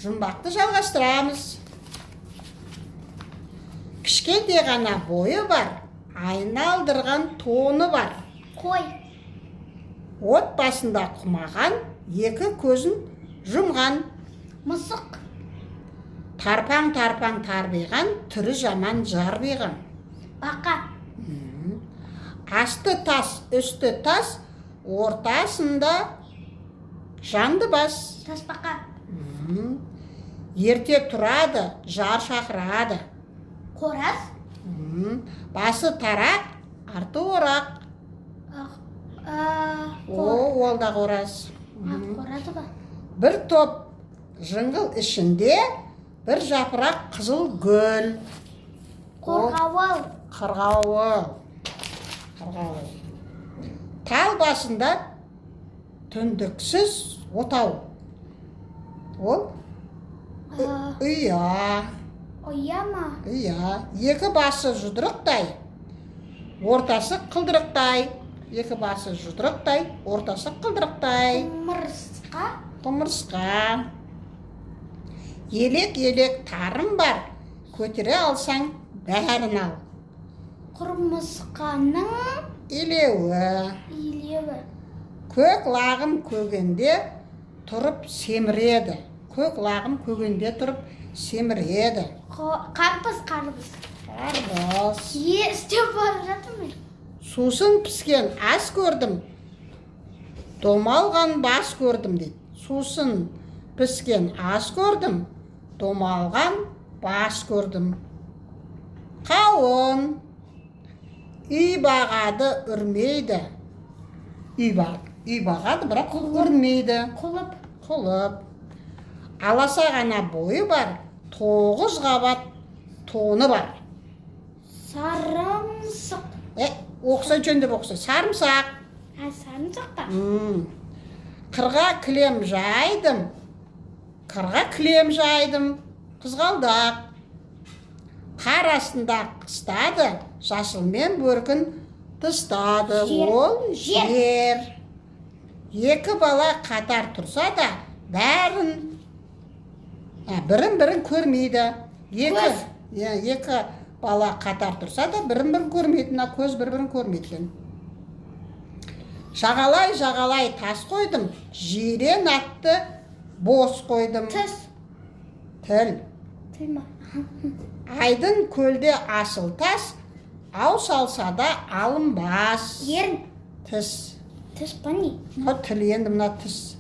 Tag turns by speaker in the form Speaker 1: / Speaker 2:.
Speaker 1: Жұмбақты жалғастырамыз. Кішкентай ғана бойы бар, айналдырған тоны бар.
Speaker 2: Қой.
Speaker 1: От басында құмаған, екі көзін жұмған.
Speaker 2: Мысық.
Speaker 1: Тарпаң-тарпаң тарбиған, түрі жаман жарбиған.
Speaker 2: Бақа.
Speaker 1: Асты тас, үсті тас, ортасында жанды бас.
Speaker 2: Тасбақа.
Speaker 1: Ерте тұрады, жар шақырады.
Speaker 2: Қораз.
Speaker 1: Басы тарақ, арты орақ. Ол да қораз.
Speaker 2: Қоразы ба?
Speaker 1: Бір топ жыңғыл ішінде бір жапырақ қызыл гүл.
Speaker 2: Қорғауыл.
Speaker 1: Қырғауыл. Тал басында түндіксіз отау. Ол ұя.
Speaker 2: Ұя ма?
Speaker 1: Ұя. Екі басы жұдырықтай, ортасы қылдырықтай. Екі басы жұдырықтай, ортасы қылдырықтай.
Speaker 2: Құмырсқа.
Speaker 1: Құмырсқа. Елек-елек тарым бар, көтере алсаң бәрін ал.
Speaker 2: Құмырсқаның
Speaker 1: Илеуі. Көк лағым көгенде тұрып семіреді. Көк лағым көгенде тұрып семіреді.
Speaker 2: Қарбыз.
Speaker 1: Қарбыз.
Speaker 2: Істеп бара жатырмын.
Speaker 1: Сусын піскен ас көрдім, домалған бас көрдім дейді. Сусын піскен ас көрдім, домалған бас көрдім. Қауын. Үй бағады, үрмейді. Үй бағады, бірақ үрмейді. Құлып. Аласа ғана бойы бар, 9 қабат тоны бар.
Speaker 2: Сарымсық.
Speaker 1: Оқса жөндеп оқса. Сарымсақ.
Speaker 2: Сарымсақ та.
Speaker 1: Қырға кілем жайдым. Қызғалдақ. Қар астында қыстады, жасылмен бөркін тыстады. Ол жер. Екі бала қатар тұрса да, бірін көрмейді. Екі бала қатар тұрса да, бірін көрмейді. Көз бірін көрмейді. Жағалай тас қойдым, жирен атты бос қойдым. Тіл. Айдын көлде асыл тас, ау салса да алынбас.
Speaker 2: Ерін.
Speaker 1: Тіс.
Speaker 2: Тіс па не?
Speaker 1: Тіл енді мына тіс.